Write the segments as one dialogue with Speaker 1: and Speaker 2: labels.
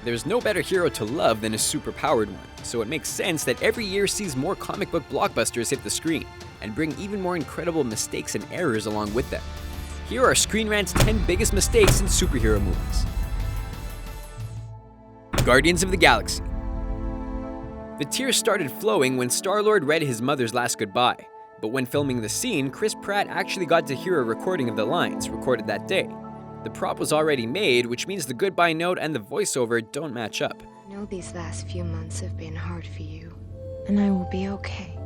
Speaker 1: There's no better hero to love than a superpowered one, so it makes sense that every year sees more comic book blockbusters hit the screen, and bring even more incredible mistakes and errors along with them. Here are Screen Rant's 10 biggest mistakes in superhero movies. Guardians of the Galaxy. The tears started flowing when Star-Lord read his mother's last goodbye, but when filming the scene, Chris Pratt actually got to hear a recording of the lines recorded that day. The prop was already made, which means the goodbye note and the voiceover don't match up.
Speaker 2: I know these last few months have been hard for you, and I will be okay.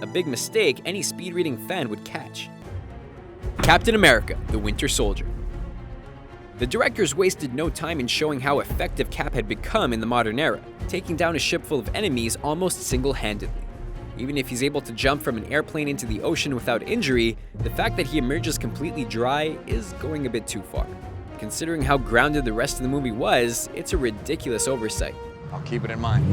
Speaker 1: A big mistake any speed-reading fan would catch. Captain America, the Winter Soldier. The directors wasted no time in showing how effective Cap had become in the modern era, taking down a ship full of enemies almost single-handedly. Even if he's able to jump from an airplane into the ocean without injury, the fact that he emerges completely dry is going a bit too far. Considering how grounded the rest of the movie was, it's a ridiculous oversight.
Speaker 3: I'll keep it in mind.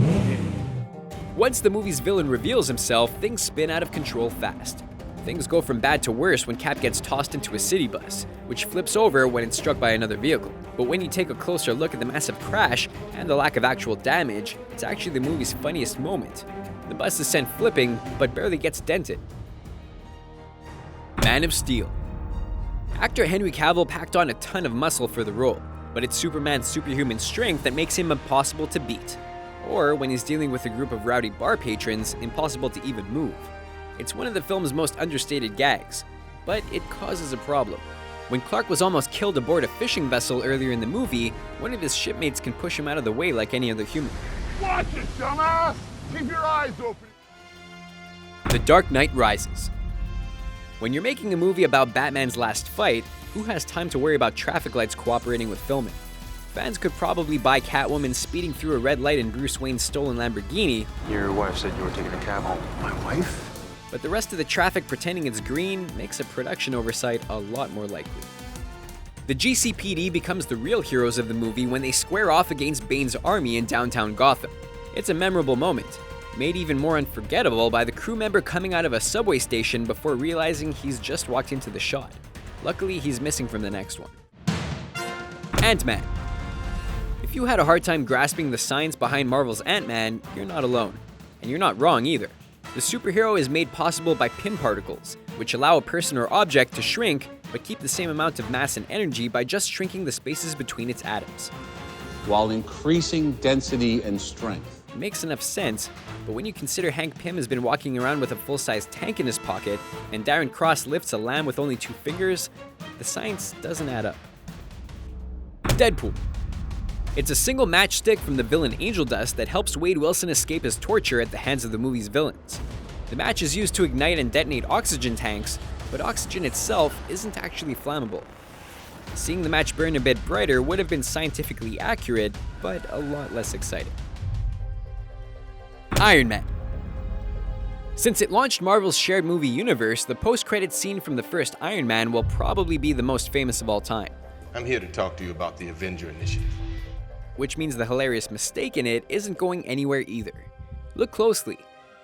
Speaker 1: Once the movie's villain reveals himself, things spin out of control fast. Things go from bad to worse when Cap gets tossed into a city bus, which flips over when it's struck by another vehicle. But when you take a closer look at the massive crash and the lack of actual damage, it's actually the movie's funniest moment. The bus is sent flipping, but barely gets dented. Man of Steel. Actor Henry Cavill packed on a ton of muscle for the role, but it's Superman's superhuman strength that makes him impossible to beat. Or, when he's dealing with a group of rowdy bar patrons, impossible to even move. It's one of the film's most understated gags, but it causes a problem. When Clark was almost killed aboard a fishing vessel earlier in the movie, one of his shipmates can push him out of the way like any other human.
Speaker 4: Watch it, dumbass! Keep your eyes open!
Speaker 1: The Dark Knight Rises. When you're making a movie about Batman's last fight, who has time to worry about traffic lights cooperating with filming? Fans could probably buy Catwoman speeding through a red light in Bruce Wayne's stolen Lamborghini.
Speaker 3: Your wife said you were taking a cab home.
Speaker 4: My wife?
Speaker 1: But the rest of the traffic pretending it's green makes a production oversight a lot more likely. The GCPD becomes the real heroes of the movie when they square off against Bane's army in downtown Gotham. It's a memorable moment, made even more unforgettable by the crew member coming out of a subway station before realizing he's just walked into the shot. Luckily, he's missing from the next one. Ant-Man. If you had a hard time grasping the science behind Marvel's Ant-Man, you're not alone. And you're not wrong either. The superhero is made possible by pym particles, which allow a person or object to shrink, but keep the same amount of mass and energy by just shrinking the spaces between its atoms.
Speaker 5: While increasing density and strength.
Speaker 1: It makes enough sense, but when you consider Hank Pym has been walking around with a full-size tank in his pocket, and Darren Cross lifts a lamb with only 2 fingers, the science doesn't add up. Deadpool. It's a single matchstick from the villain Angel Dust that helps Wade Wilson escape his torture at the hands of the movie's villains. The match is used to ignite and detonate oxygen tanks, but oxygen itself isn't actually flammable. Seeing the match burn a bit brighter would have been scientifically accurate, but a lot less exciting. Iron Man. Since it launched Marvel's shared movie universe, the post-credits scene from the first Iron Man will probably be the most famous of all time.
Speaker 4: I'm here to talk to you about the Avenger Initiative.
Speaker 1: Which means the hilarious mistake in it isn't going anywhere either. Look closely.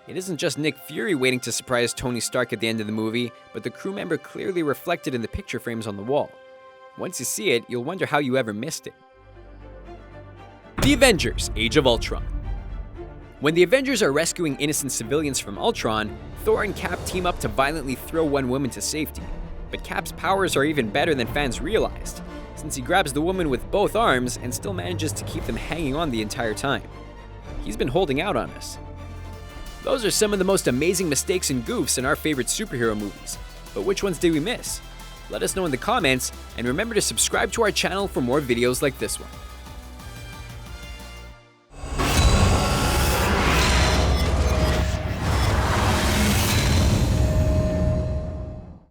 Speaker 1: It isn't just Nick Fury waiting to surprise Tony Stark at the end of the movie, but the crew member clearly reflected in the picture frames on the wall. Once you see it, you'll wonder how you ever missed it. The Avengers: Age of Ultron. When the Avengers are rescuing innocent civilians from Ultron, Thor and Cap team up to violently throw one woman to safety. But Cap's powers are even better than fans realized, since he grabs the woman with both arms and still manages to keep them hanging on the entire time. He's been holding out on us. Those are some of the most amazing mistakes and goofs in our favorite superhero movies. But which ones did we miss? Let us know in the comments, and remember to subscribe to our channel for more videos like this one.